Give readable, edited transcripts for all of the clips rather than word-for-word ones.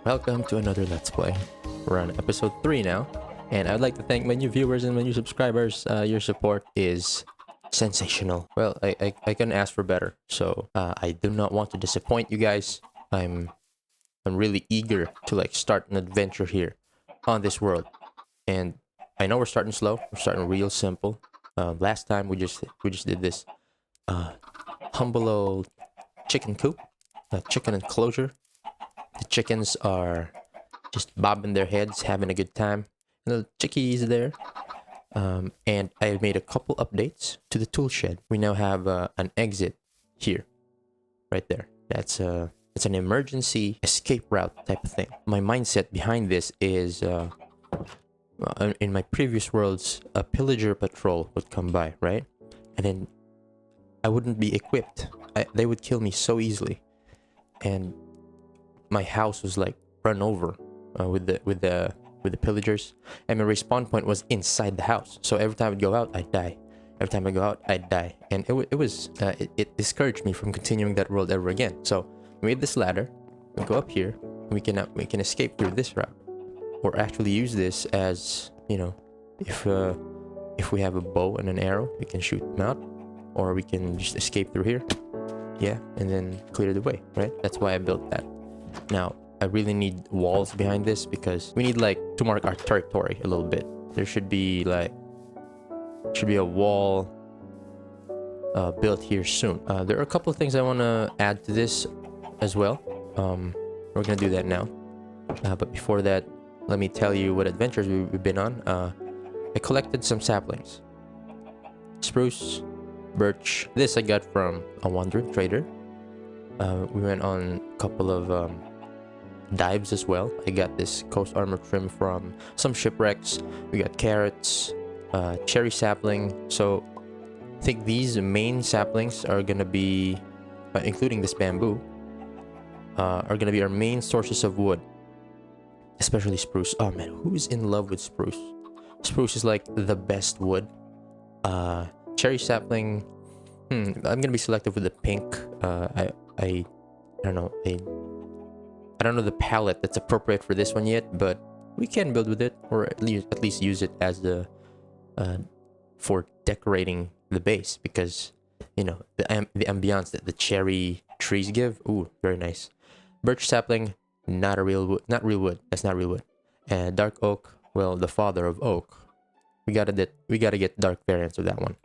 welcome to another Let's Play. We're on episode 3 now, and I'd like to thank my new viewers and my new subscribers. Your support is sensational. Well, I couldn't ask for better, so I do not want to disappoint you guys. I'm really eager to start an adventure here on this world, and I know we're starting slow. We're starting real simple. Last time we just did this humble old chicken coop, chicken enclosure. The chickens are just bobbing their heads, having a good time. The chickies there. And I made a couple updates to the tool shed. We now have an exit here, right there. It's an emergency escape route type of thing. My mindset behind this is, in my previous worlds, a pillager patrol would come by, right? And then I wouldn't be equipped. They would kill me so easily, and my house was run over with the pillagers, and my respawn point was inside the house. So every time I'd go out, I'd die. Every time I go out, I'd die, and it discouraged me from continuing that world ever again. So we made this ladder. We go up here. And we can escape through this route, or actually use this as, if we have a bow and an arrow, we can shoot them out, or we can just escape through here. Yeah, and then clear the way, right? That's why I built that. Now, I really need walls behind this because we need to mark our territory a little bit. There should be a wall built here soon. There are a couple of things I want to add to this as well. We're gonna do that now. But before that, let me tell you what adventures we've been on. I collected some saplings. Spruce, birch. This I got from a wandering trader. We went on a couple of dives as well. I got this coast armor trim from some shipwrecks. We got carrots, cherry sapling. So I think these main saplings are gonna be, including this bamboo, are gonna be our main sources of wood, especially spruce. Oh man, who is in love with spruce? Spruce is the best wood. Cherry sapling, I'm gonna be selective with the pink. I don't know. I don't know the palette that's appropriate for this one yet, but we can build with it, or at least use it as for decorating the base, because the ambiance that the cherry trees give. Ooh, very nice. Birch sapling, not real wood. That's not real wood. And dark oak, well, the father of oak. We gotta get dark variants of that one.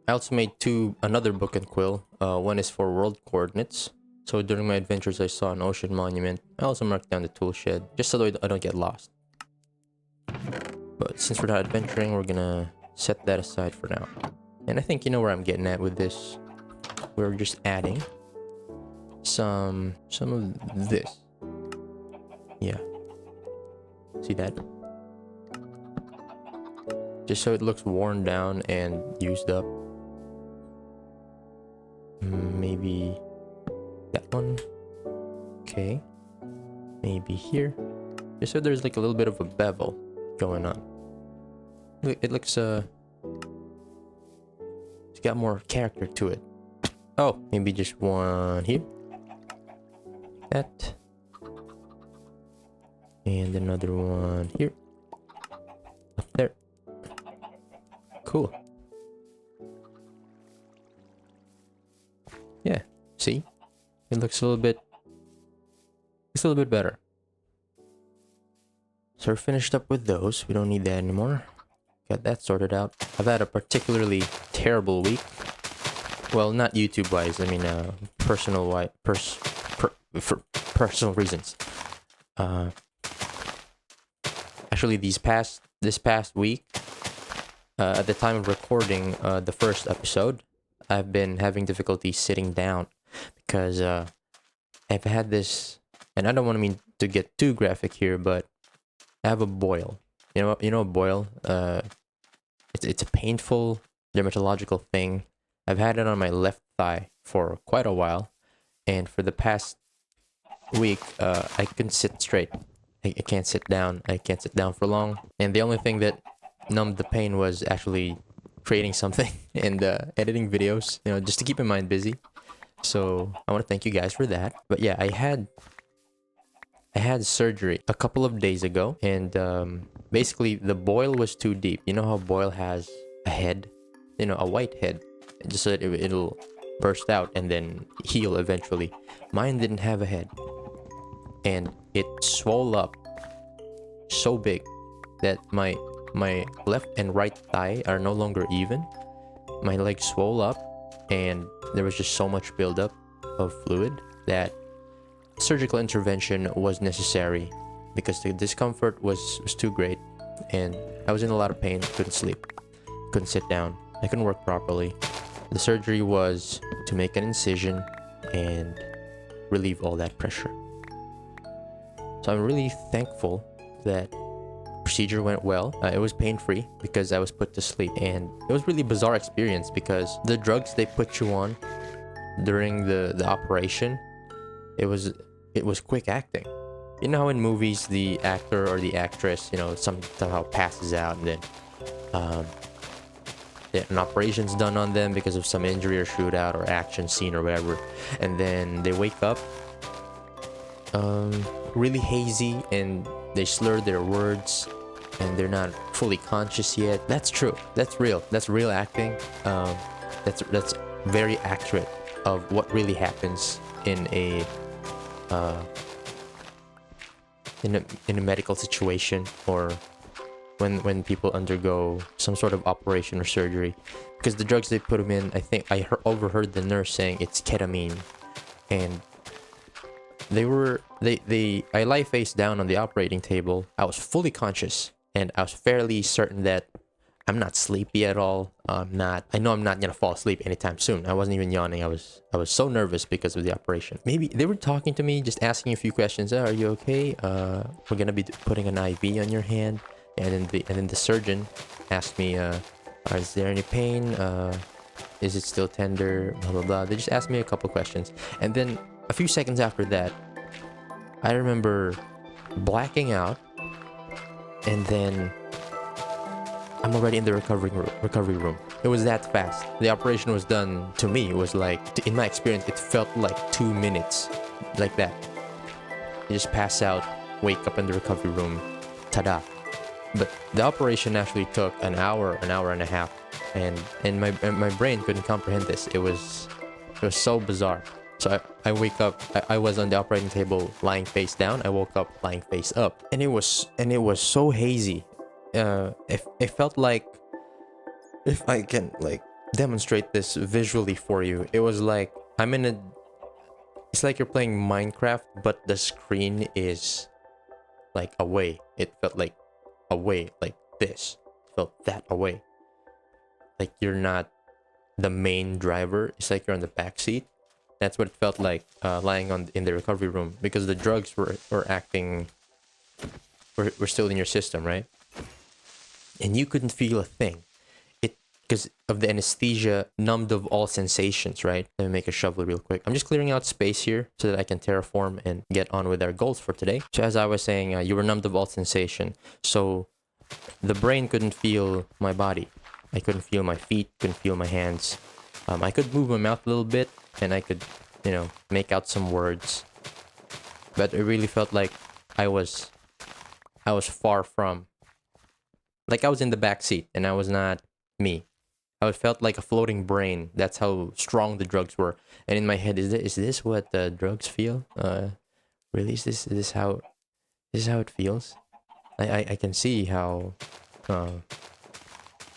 I also made another book and quill. One is for world coordinates. So during my adventures, I saw an ocean monument. I also marked down the tool shed, just so I don't get lost. But since we're not adventuring, we're gonna set that aside for now. And I think you know where I'm getting at with this. We're just adding some of this. Yeah. See that? Just so it looks worn down and used up. Maybe that one. Okay. Maybe here. Just so there's a little bit of a bevel going on. It looks it's got more character to it. Oh, maybe just one here. That. And another one here. Up there. Cool. Yeah, see? It looks a little bit better. So we're finished up with those. We don't need that anymore. Got that sorted out. I've had a particularly terrible week. Well, not YouTube wise. I mean, for personal reasons. Actually, this past week, at the time of recording the first episode, I've been having difficulty sitting down because I've had this, and I don't want to get too graphic here, but I have a boil. You know a boil. It's a painful dermatological thing. I've had it on my left thigh for quite a while, and for the past week, I couldn't sit straight. I can't sit down. I can't sit down for long, and the only thing that numbed the pain was actually creating something and editing videos, just to keep my mind busy. So I want to thank you guys for that. But yeah, I had I had surgery a couple of days ago, and basically the boil was too deep. You know how boil has a head, a white head, just so that it'll burst out and then heal eventually. Mine didn't have a head, and it swelled up so big that my left and right thigh are no longer even. My leg swelled up, and there was just so much buildup of fluid that surgical intervention was necessary because the discomfort was too great, and I was in a lot of pain. Couldn't sleep, couldn't sit down, I couldn't work properly. The surgery was to make an incision and relieve all that pressure. So I'm really thankful that procedure went well. It was pain-free because I was put to sleep, and it was really bizarre experience because the drugs they put you on during the operation, it was quick acting. You know how in movies the actor or the actress, somehow passes out, and then an operation's done on them because of some injury or shootout or action scene or whatever, and then they wake up really hazy and they slur their words and they're not fully conscious yet. That's true. That's real. That's real acting. That's very accurate of what really happens in a medical situation, or when people undergo some sort of operation or surgery, because the drugs they put them in, I think I overheard the nurse saying it's ketamine, and I lie face down on the operating table. I was fully conscious, and I was fairly certain that I'm not sleepy at all. I know I'm not gonna fall asleep anytime soon. I wasn't even yawning. I was so nervous because of the operation. Maybe they were talking to me, just asking a few questions. Are you okay? We're gonna be putting an IV on your hand. And then the surgeon asked me, is there any pain? Is it still tender? Blah blah blah. They just asked me a couple questions, and then a few seconds after that, I remember blacking out, and then I'm already in the recovery room. It was that fast. The operation was done. To me, it was like, in my experience, it felt like 2 minutes, like that. You just pass out, wake up in the recovery room, ta-da. But the operation actually took an hour and a half, and my brain couldn't comprehend this. It was so bizarre. So I wake up. I was on the operating table lying face down. I woke up lying face up, and it was so hazy. It felt like, if I can demonstrate this visually for you, it was like it's like you're playing Minecraft, but the screen is like away. It felt like away, like this. It felt that away. Like you're not the main driver. It's like you're on the back seat. That's what it felt like lying in the recovery room, because the drugs were still in your system, right? And you couldn't feel a thing. Because of the anesthesia, numbed of all sensations, right? Let me make a shovel real quick. I'm just clearing out space here so that I can terraform and get on with our goals for today. So as I was saying, you were numbed of all sensation. So the brain couldn't feel my body. I couldn't feel my feet, couldn't feel my hands. I could move my mouth a little bit, and I could, make out some words. But it really felt like I was far from, like I was in the back seat and I was not me. I felt like a floating brain. That's how strong the drugs were. And in my head, is this what the drugs feel? Really? Is this how it feels? I can see how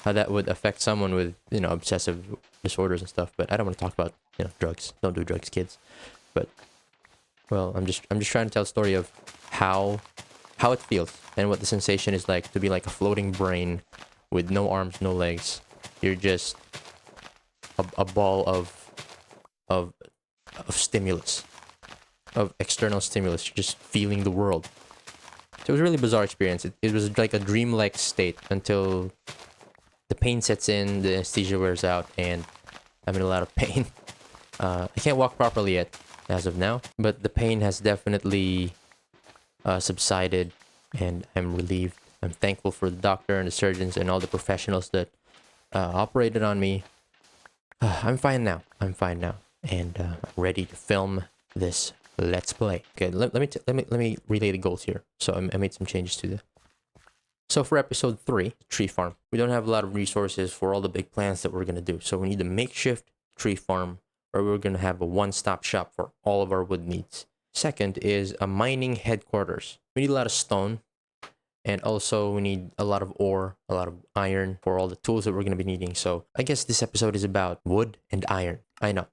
that would affect someone with obsessive disorders and stuff. But I don't want to talk about drugs. Don't do drugs, kids. But well, I'm just trying to tell a story of how it feels and what the sensation is like to be like a floating brain with no arms, no legs. You're just a ball of stimulus, of external stimulus. You're just feeling the world. So it was a really bizarre experience. It was like a dreamlike state until the pain sets in, the anesthesia wears out, and I'm in a lot of pain. I can't walk properly yet, as of now, but the pain has definitely subsided, and I'm relieved. I'm thankful for the doctor and the surgeons and all the professionals that operated on me. I'm fine now. And I'm ready to film this let's play. Okay, let me relay the goals here. So I made some changes to the. So for episode 3, tree farm, we don't have a lot of resources for all the big plans that we're gonna do. So we need a makeshift tree farm where we're gonna have a one-stop shop for all of our wood needs. Second is a mining headquarters. We need a lot of stone, and also we need a lot of ore, a lot of iron for all the tools that we're gonna be needing. So I guess this episode is about wood and iron. I know,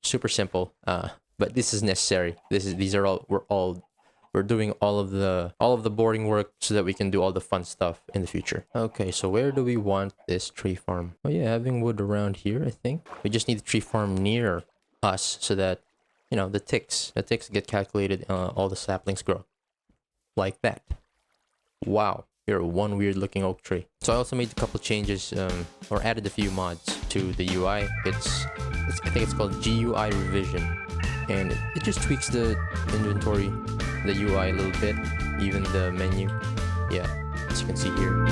super simple, but this is necessary. We're doing all of the boring work so that we can do all the fun stuff in the future. Okay, so where do we want this tree farm? Oh yeah, having wood around here, I think. We just need the tree farm near us so that, you know, the ticks get calculated, all the saplings grow. Like that. Wow, you're one weird looking oak tree. So I also made a couple changes, or added a few mods to the UI. I think it's called GUI revision. And it just tweaks the inventory, the UI a little bit, even the menu. Yeah, as you can see here.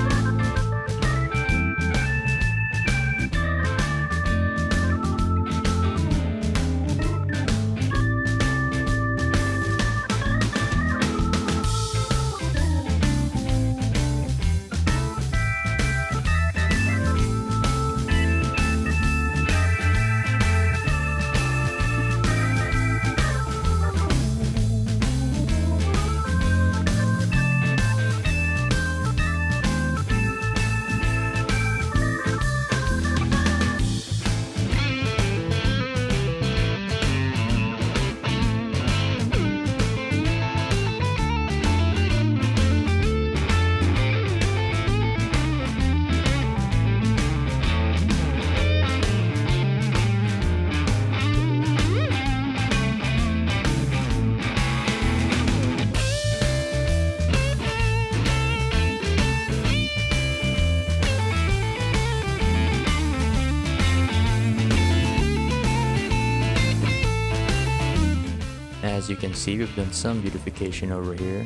As you can see, we've done some beautification over here.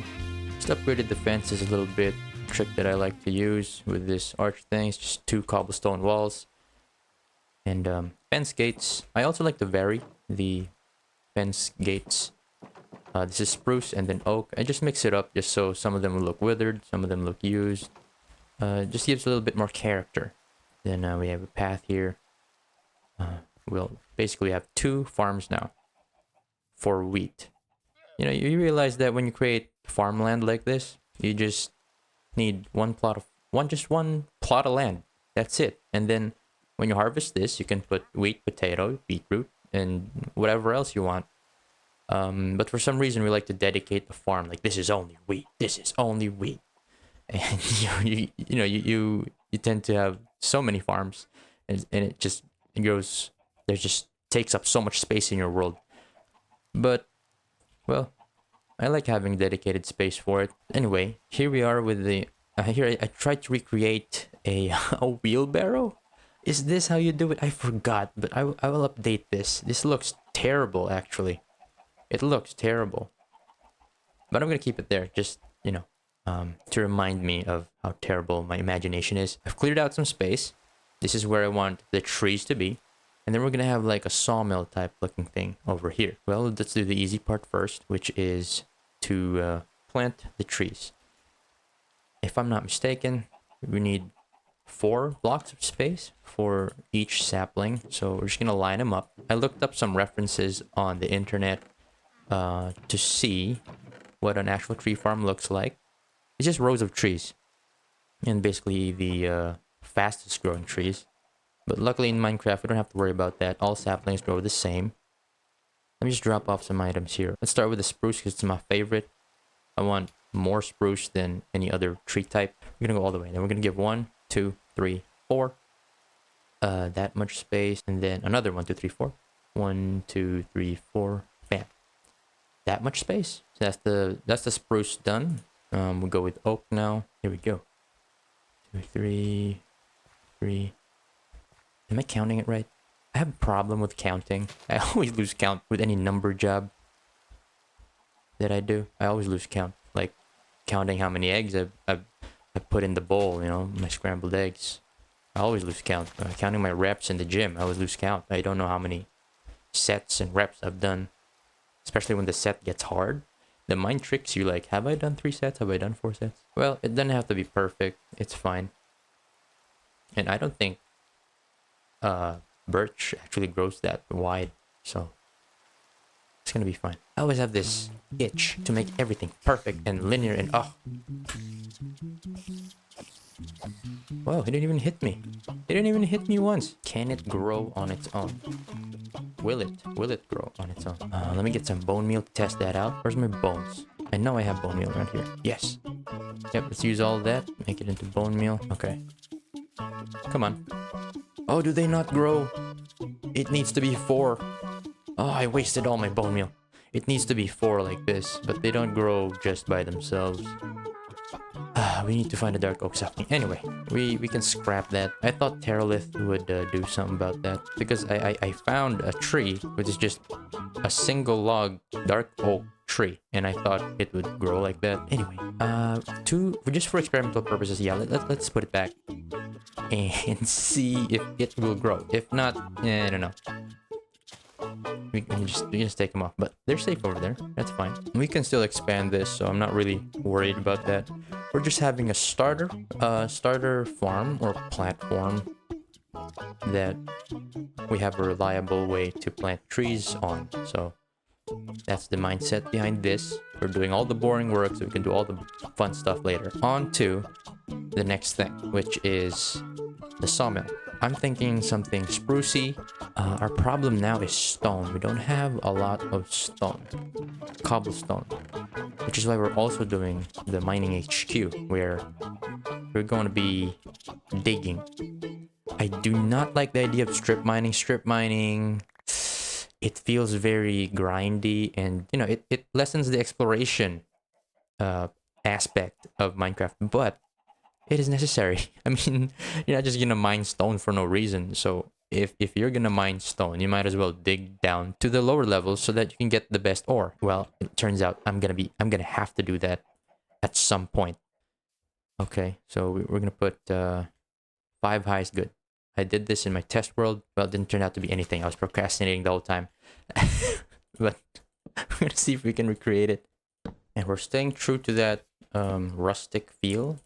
Just upgraded the fences a little bit. Trick that I like to use with this arch thing is just 2 cobblestone walls. And fence gates. I also like to vary the fence gates. This is spruce and then oak. I just mix it up just so some of them will look withered, some of them look used. Just gives a little bit more character. Then we have a path here. We'll basically have 2 farms now for wheat. You know, you realize that when you create farmland like this, you just need one plot of land. That's it. And then when you harvest this, you can put wheat, potato, beetroot, and whatever else you want. But for some reason, we like to dedicate the farm. Like, this is only wheat. This is only wheat. And you tend to have so many farms, and it goes. There just takes up so much space in your world. But, well, I like having dedicated space for it. Anyway, here we are with the... here I tried to recreate a wheelbarrow. Is this how you do it? I forgot, but I will update this. This looks terrible, actually. It looks terrible. But I'm going to keep it there, just, you know, to remind me of how terrible my imagination is. I've cleared out some space. This is where I want the trees to be. And then we're going to have like a sawmill type looking thing over here. Well, let's do the easy part first, which is to plant the trees. If I'm not mistaken, we need 4 blocks of space for each sapling. So we're just going to line them up. I looked up some references on the internet to see what an actual tree farm looks like. It's just rows of trees. And basically the fastest growing trees. But luckily in Minecraft, we don't have to worry about that. All saplings grow the same. Let me just drop off some items here. Let's start with the spruce because it's my favorite. I want more spruce than any other tree type. We're going to go all the way. Then we're going to give 1, 2, 3, 4. That much space. And then another 1, 2, 3, 4. 1, 2, 3, 4. Bam. That much space. So that's the spruce done. We'll go with oak now. Here we go. 2, 3, 3. Am I counting it right? I have a problem with counting. I always lose count with any number job that I do. I always lose count. Like counting how many eggs I put in the bowl, you know, my scrambled eggs. I always lose count. Counting my reps in the gym, I always lose count. I don't know how many sets and reps I've done. especially when the set gets hard. The mind tricks you like, have I done 3 sets? Have I done 4 sets? Well, it doesn't have to be perfect. It's fine. And I don't think birch actually grows that wide. So it's gonna be fine. I always have this itch to make everything perfect and linear and oh. Whoa, he didn't even hit me. He didn't even hit me once. Can it grow on its own? Will it? Will it grow on its own? Let me get some bone meal to test that out. Where's my bones? I know I have bone meal around here. Yes. Yep, let's use all that. Make it into bone meal. Okay. Come on. Oh, do they not grow? It needs to be 4. Oh, I wasted all my bone meal. It needs to be 4 like this, but they don't grow just by themselves. We need to find a dark oak sapling. Anyway, we can scrap that. I thought Terralith would do something about that because I found a tree which is just a single log dark oak tree, and I thought it would grow like that. Anyway, just for experimental purposes, yeah, let's put it back and see if it will grow. If not, I don't know. We can just take them off, but they're safe over there. That's fine. We can still expand this, so I'm not really worried about that. We're just having a starter farm or platform that we have a reliable way to plant trees on. So that's the mindset behind this. We're doing all the boring work so we can do all the fun stuff later. On to the next thing, which is the sawmill. I'm thinking something sprucey. Our problem now is stone. We don't have a lot of stone. Cobblestone. Which is why we're also doing the mining HQ, where we're going to be digging. I do not like the idea of strip mining. Strip mining, it feels very grindy, and you know, it lessens the exploration aspect of Minecraft, but it is necessary. I mean, you're not just gonna mine stone for no reason. So if you're gonna mine stone, you might as well dig down to the lower levels so that you can get the best ore. Well, it turns out I'm gonna have to do that at some point. Okay, so we're gonna put 5 high is good. I did this in my test world. Well, it didn't turn out to be anything. I was procrastinating the whole time. But we're gonna see if we can recreate it. And we're staying true to that rustic feel.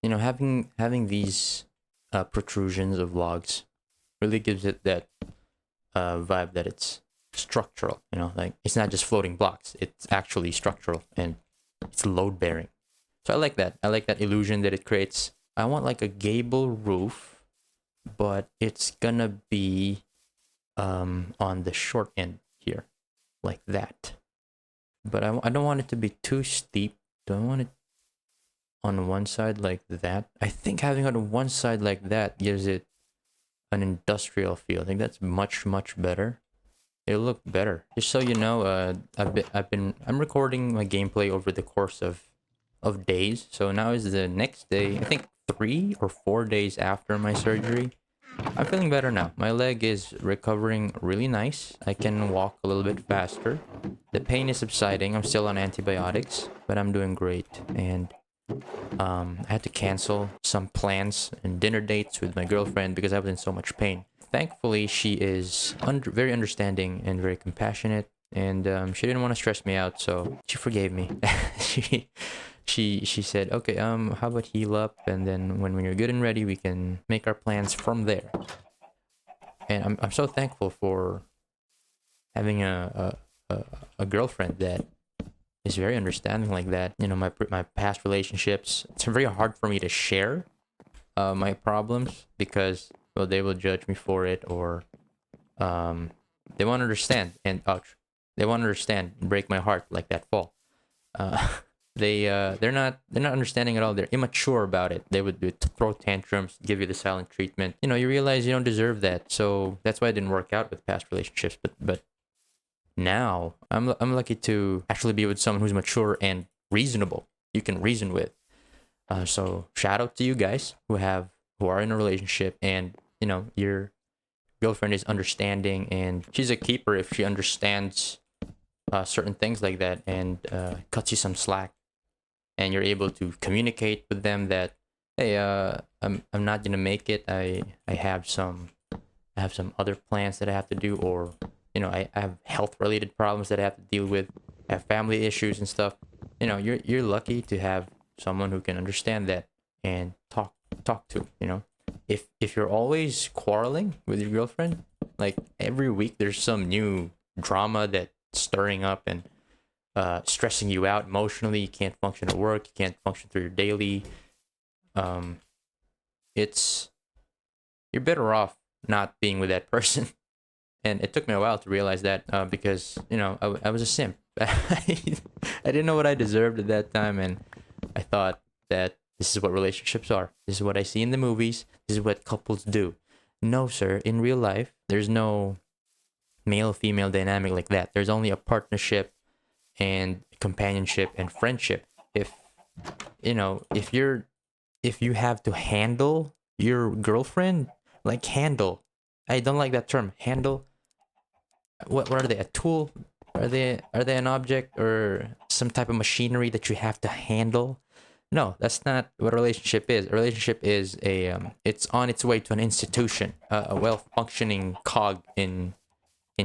You know, having these protrusions of logs really gives it that vibe that it's structural. You know, like it's not just floating blocks; it's actually structural and it's load bearing. So I like that. I like that illusion that it creates. I want like a gable roof, but it's gonna be on the short end here, like that. But I don't want it to be too steep. Don't want it on one side like that. I think having it on one side like that gives it an industrial feel. I think that's much better. It'll look better. Just so you know, I'm recording my gameplay over the course of days. So now is the next day. I think 3 or 4 days after my surgery. I'm feeling better now. My leg is recovering really nice. I can walk a little bit faster. The pain is subsiding. I'm still on antibiotics, but I'm doing great. And I had to cancel some plans and dinner dates with my girlfriend because I was in so much pain. Thankfully, she is very understanding and very compassionate, and she didn't want to stress me out, so she forgave me. she said, okay, how about heal up, and then when you're good and ready, we can make our plans from there. And I'm so thankful for having a girlfriend that is very understanding like that. You know, my past relationships, it's very hard for me to share my problems because, well, they will judge me for it, or they won't understand, and ouch, they won't understand and break my heart like that fall. They're not understanding at all. They're immature about it. They would throw tantrums, give you the silent treatment. You know, you realize you don't deserve that. So that's why it didn't work out with past relationships. But now I'm lucky to actually be with someone who's mature and reasonable. You can reason with. So shout out to you guys who are in a relationship, and you know your girlfriend is understanding, and she's a keeper if she understands certain things like that, and cuts you some slack, and you're able to communicate with them that, hey, I'm not gonna make it. I have some other plans that I have to do, or I have health related problems that I have to deal with. I have family issues and stuff. You're lucky to have someone who can understand that and talk to. If you're always quarreling with your girlfriend, like every week there's some new drama that's stirring up and stressing you out emotionally. You can't function at work. You can't function through your daily. It's You're better off not being with that person. And it took me a while to realize that because I was a simp. I didn't know what I deserved at that time, and I thought that this is what relationships are. This is what I see in the movies. This is what couples do. No, sir. In real life, there's no male-female dynamic like that. There's only a partnership and companionship and friendship. If if you have to handle your girlfriend, like handle. I don't like that term. Handle. What are they? A tool? Are they an object or some type of machinery that you have to handle? No, that's not what a relationship is. A relationship is it's on its way to an institution, a well-functioning cog in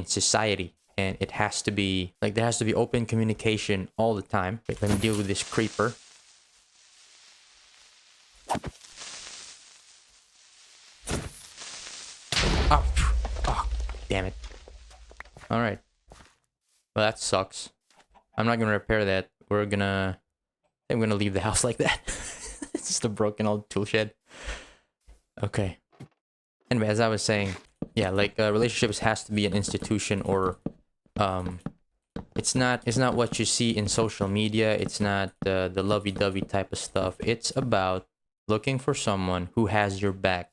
society, and it has to be like there has to be open communication all the time. Wait, let me deal with this creeper. Oh, damn it. All right. Well, that sucks. I'm not gonna repair that. I'm gonna leave the house like that. It's just a broken old tool shed. Okay. Anyway, as I was saying, yeah, like relationships has to be an institution, or it's not what you see in social media. It's not the lovey-dovey type of stuff. It's about looking for someone who has your back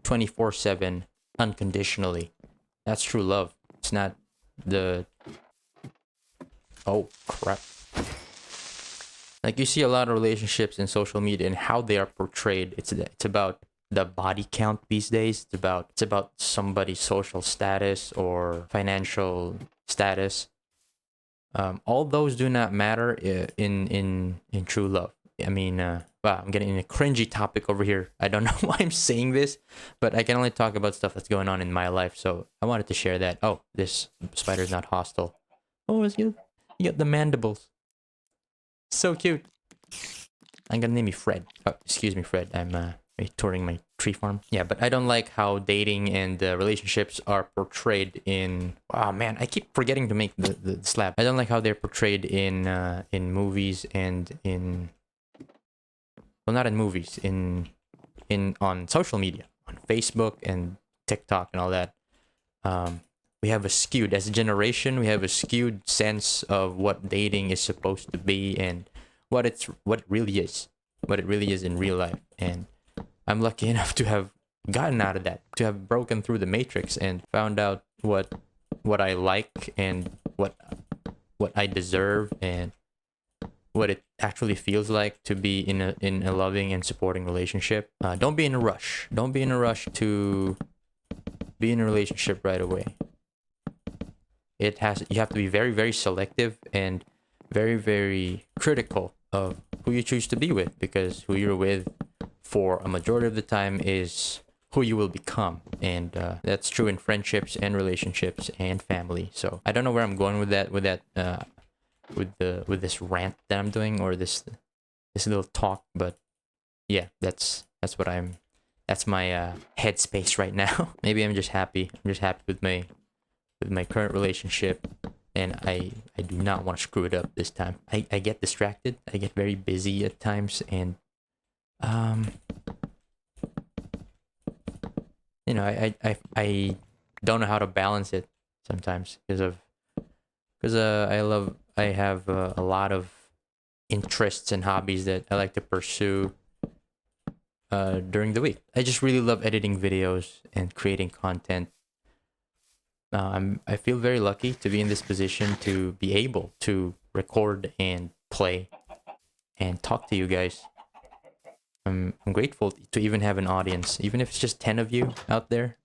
24/7 unconditionally. That's true love. It's not the oh crap. Like you see a lot of relationships in social media and how they are portrayed. It's about the body count these days. It's about somebody's social status or financial status. All those do not matter in true love. I mean, wow, I'm getting in a cringy topic over here. I don't know why I'm saying this, but I can only talk about stuff that's going on in my life. So I wanted to share that. Oh, this spider's not hostile. Oh, it's you. You got the mandibles. So cute. I'm gonna name you Fred. Oh, excuse me, Fred. I'm touring my tree farm. Yeah, but I don't like how dating and relationships are portrayed in. Oh man, I keep forgetting to make the slab. I don't like how they're portrayed in movies and in. Well, not in movies. On social media, on Facebook and TikTok and all that. We have a skewed, as a generation, we have a skewed sense of what dating is supposed to be and what it really is in real life. And I'm lucky enough to have gotten out of that, to have broken through the matrix and found out what I like and what I deserve and what it actually feels like to be in a loving and supporting relationship. Don't be in a rush. Don't be in a rush to be in a relationship right away. You have to be very, very selective and very, very critical of who you choose to be with, because who you're with for a majority of the time is who you will become. And that's true in friendships and relationships and family. So I don't know where I'm going with that with this rant that I'm doing, or this little talk, but yeah, that's my headspace right now. Maybe I'm just happy with my current relationship, and I do not want to screw it up this time. I get distracted. I get very busy at times, and I don't know how to balance it sometimes because I have a lot of interests and hobbies that I like to pursue during the week. I just really love editing videos and creating content. I feel very lucky to be in this position to be able to record and play and talk to you guys. I'm grateful to even have an audience, even if it's just 10 of you out there.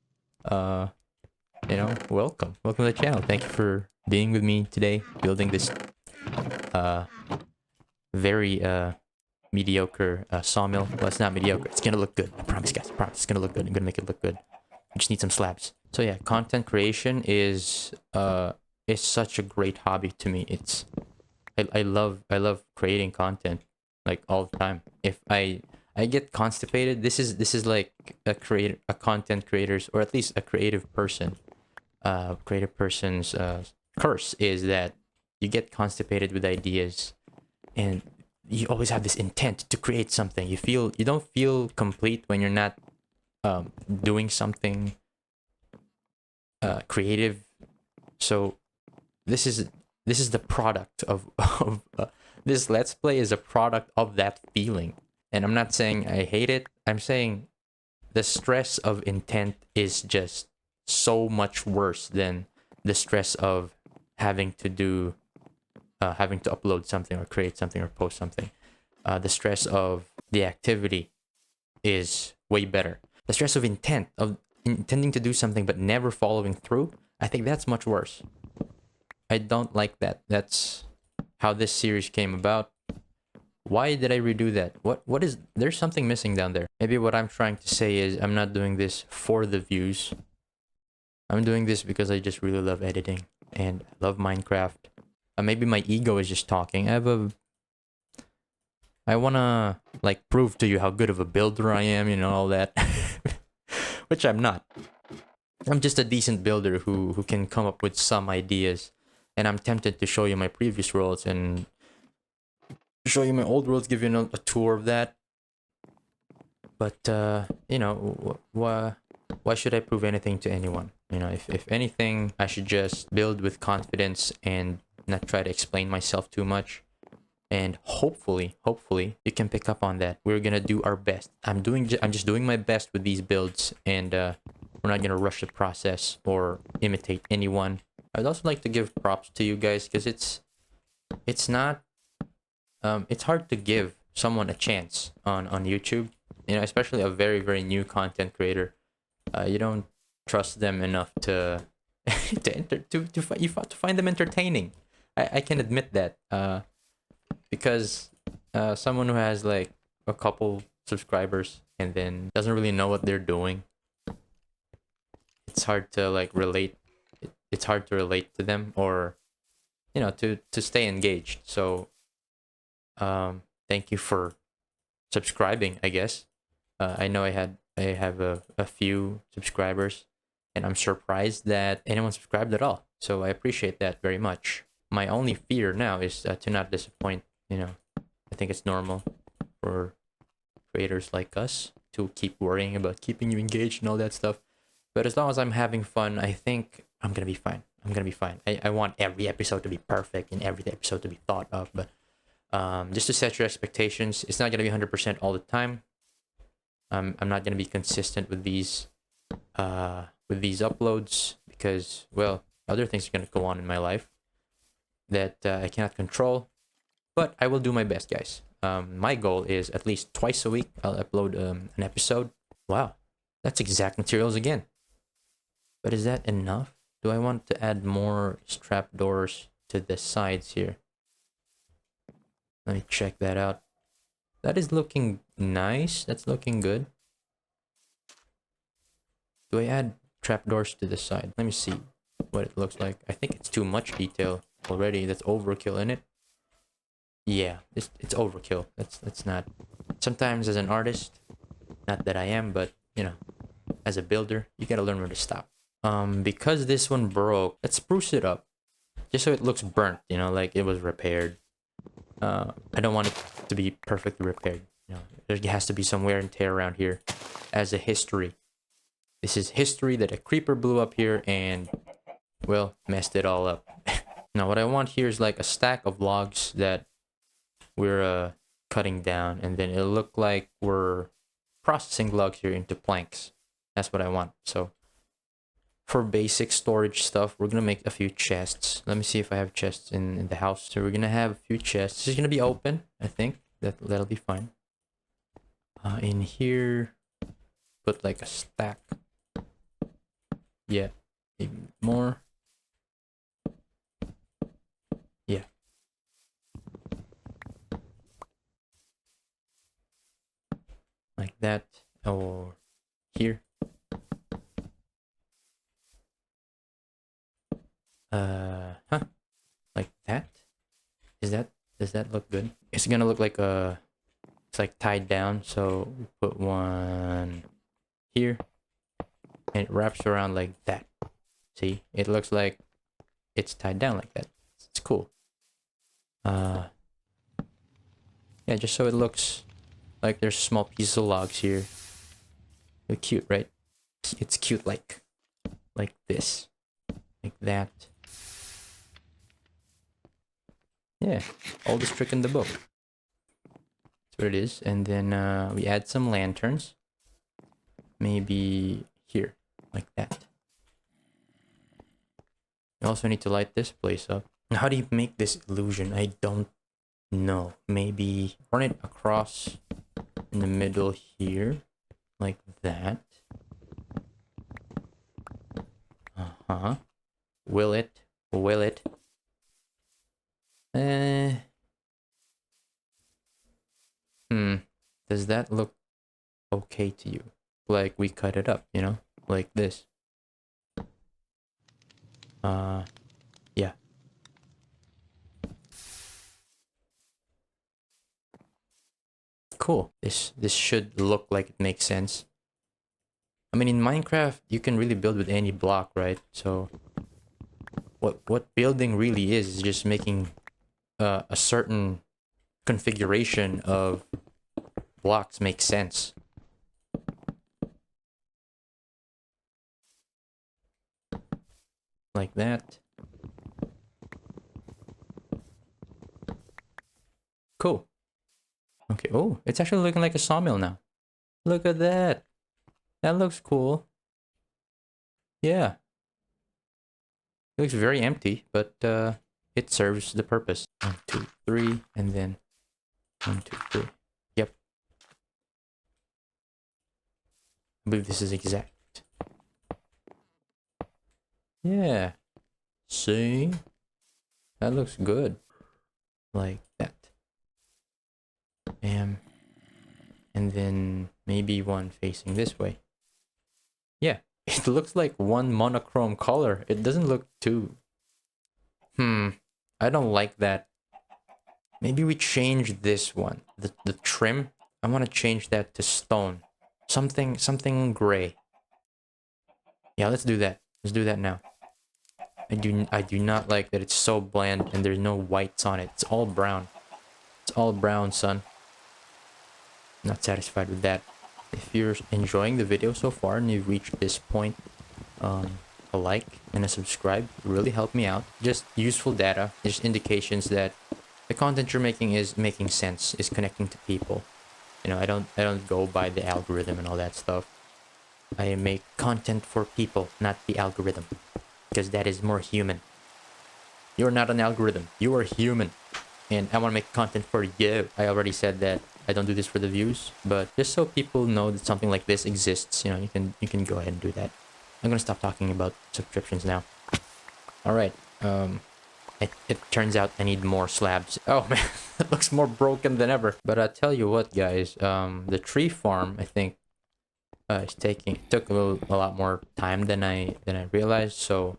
Welcome to the channel. Thank you for being with me today, building this very mediocre sawmill. Well, it's not mediocre. It's gonna look good. I promise, guys. I promise. It's gonna look good. I'm gonna make it look good. I just need some slabs. So yeah, content creation is such a great hobby to me. I love creating content like all the time. If I get constipated, this is like a content creator's, or at least a creative person's curse is that you get constipated with ideas, and you always have this intent to create something. You don't feel complete when you're not doing something creative. So this is the product of this let's play is a product of that feeling. And I'm not saying I hate it. I'm saying the stress of intent is just so much worse than the stress of having to do having to upload something or create something or post something. The stress of the activity is way better. The stress of intent, of intending to do something but never following through, I think that's much worse. I don't like that. That's how this series came about. Why did I redo that? What is there's something missing down there. Maybe what I'm trying to say is I'm not doing this for the views. I'm doing this because I just really love editing and love Minecraft. Maybe my ego is just talking. I wanna like prove to you how good of a builder I am, all that. Which I'm not. I'm just a decent builder who can come up with some ideas. And I'm tempted to show you my previous worlds and show you my old worlds, give you a tour of that. But why should I prove anything to anyone? If anything, I should just build with confidence and not try to explain myself too much. And hopefully you can pick up on that. We're gonna do our best. I'm just doing my best with these builds, and we're not gonna rush the process or imitate anyone. I'd also like to give props to you guys, because it's not it's hard to give someone a chance on YouTube. Especially a very very new content creator. You don't trust them enough to to find them entertaining. I can admit that. Because someone who has like a couple subscribers and then doesn't really know what they're doing, it's hard to like relate. It's hard to relate to them, or to stay engaged. So thank you for subscribing, I guess. I know I have a few subscribers, and I'm surprised that anyone subscribed at all. So I appreciate that very much. My only fear now is to not disappoint. I think it's normal for creators like us to keep worrying about keeping you engaged and all that stuff. But as long as I'm having fun, I think I'm gonna be fine. I'm gonna be fine. I want every episode to be perfect and every episode to be thought of. But just to set your expectations, it's not gonna be 100% all the time. I'm not gonna be consistent with these uploads because, well, other things are gonna go on in my life that I cannot control. But I will do my best, guys. My goal is at least twice a week I'll upload an episode. Wow, that's exact materials again. But is that enough? Do I want to add more strap doors to the sides here? Let me check that out. That is looking nice. That's looking good. Do I add trapdoors to the side? Let me see what it looks like. I think it's too much detail already. That's overkill in it. Yeah, it's overkill. That's not. Sometimes as an artist, not that I am, but as a builder, you gotta learn where to stop. Because this one broke, let's spruce it up, just so it looks burnt. Like it was repaired. I don't want it to be perfectly repaired. There has to be some wear and tear around here, as a history. This is history that a creeper blew up here and, well, messed it all up. Now, what I want here is like a stack of logs that we're cutting down, and then it'll look like we're processing logs here into planks. That's what I want. So for basic storage stuff, we're gonna make a few chests. Let me see if I have chests in the house. So we're gonna have a few chests. This is gonna be open, I think. That'll be fine. In here, put like a stack. Yeah, maybe more. Yeah. Like that, or here. Huh? Like that? Does that look good? It's gonna look like it's like tied down. So we put one here, and it wraps around like that. See, it looks like it's tied down like that. It's cool. Yeah, just so it looks like there's small pieces of logs here. They're cute, right? It's cute like this, like that. Yeah, oldest trick in the book. That's what it is. And then we add some lanterns. Maybe here, like that. You also need to light this place up. How do you make this illusion? I don't know. Maybe run it across in the middle here, like that. Uh-huh. Will it? Will it? Does that look okay to you? Like we cut it up, you know? Like this. Yeah. Cool. This should look like it makes sense. I mean, in Minecraft, you can really build with any block, right? So what building really is just making a certain configuration of blocks make sense. Like that. Cool. Okay. Oh, it's actually looking like a sawmill now. Look at that. That looks cool. Yeah. It looks very empty, but it serves the purpose. 1, 2, 3, and then 1, 2, 3. Yep. I believe this is exact. Yeah. See? That looks good. Like that. Bam. And then maybe one facing this way. Yeah. It looks like one monochrome color. It doesn't look too... I don't like that. Maybe we change this one. The trim. I want to change that to stone. Something gray. Yeah, let's do that. Let's do that now. I do not like that it's so bland and there's no whites on it. It's all brown. It's all brown, son. Not satisfied with that. If you're enjoying the video so far and you've reached this point, a like and a subscribe really help me out. Just useful data, just indications that the content you're making is making sense, is connecting to people. You know, I don't go by the algorithm and all that stuff. I make content for people, not the algorithm, because that is more human. You're not an algorithm. You are human, and I want to make content for you. I already said that I don't do this for the views, but just so people know that something like this exists, you know, you can go ahead and do that. I'm gonna stop talking about subscriptions now. All right. It turns out I need more slabs. Oh man, it looks more broken than ever. But I tell you what, guys, the tree farm I think took a lot more time than I realized. So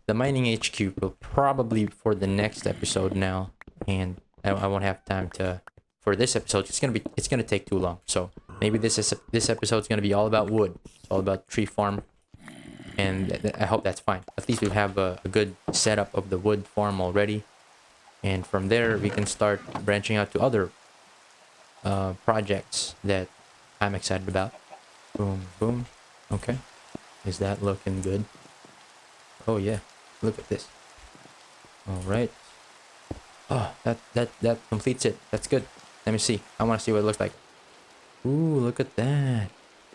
the mining HQ will probably for the next episode now, and I won't have time to for this episode. It's gonna take too long. So maybe this episode's gonna be all about wood. It's all about tree farm. And I hope that's fine. At least we have a good setup of the wood farm already. And from there, we can start branching out to other projects that I'm excited about. Boom, boom. Okay. Is that looking good? Oh, yeah. Look at this. All right. Oh, that completes it. That's good. Let me see. I want to see what it looks like. Ooh, look at that.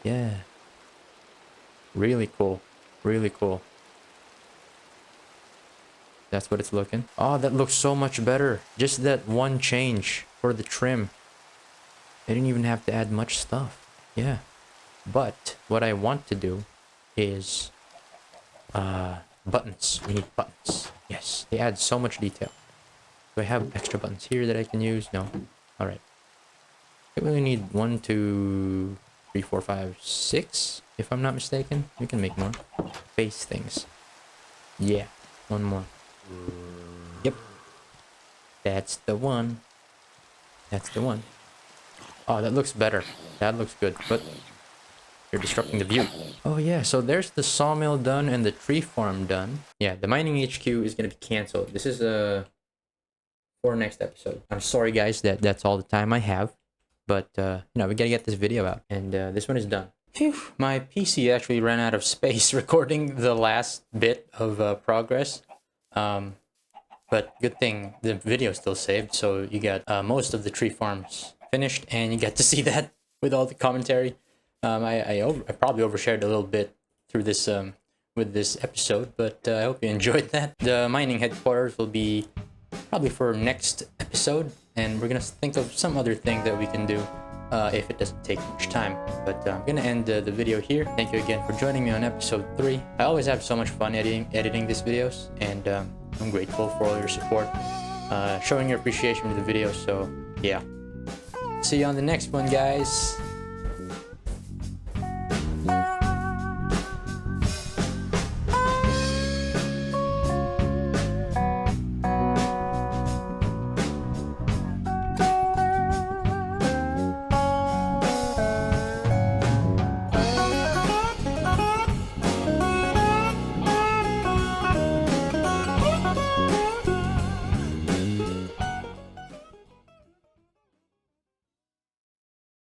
Yeah. Really cool. Really cool. That's what it's looking. Oh, that looks so much better. Just that one change for the trim. I didn't even have to add much stuff. Yeah. But what I want to do is buttons. We need buttons. Yes. They add so much detail. Do I have extra buttons here that I can use? No. All right. I really need 1, 2, 3, 4, 5, 6. If I'm not mistaken, we can make more. Face things. Yeah, one more. Yep. That's the one. That's the one. Oh, that looks better. That looks good. But you're disrupting the view. Oh yeah, so there's the sawmill done and the tree farm done. Yeah, the mining HQ is gonna be canceled. This is for next episode. I'm sorry guys that that's all the time I have, but you know, we gotta get this video out, and this one is done. Phew, my PC actually ran out of space recording the last bit of progress. But good thing the video is still saved, so you got most of the tree farms finished, and you get to see that with all the commentary. I probably overshared a little bit through this with this episode, but I hope you enjoyed that. The mining headquarters will be probably for next episode, and we're gonna think of some other thing that we can do if it doesn't take much time. But I'm gonna end the video here. Thank you again for joining me on episode 3. I always have so much fun editing these videos, and I'm grateful for all your support, showing your appreciation for the video. So yeah, see you on the next one, guys.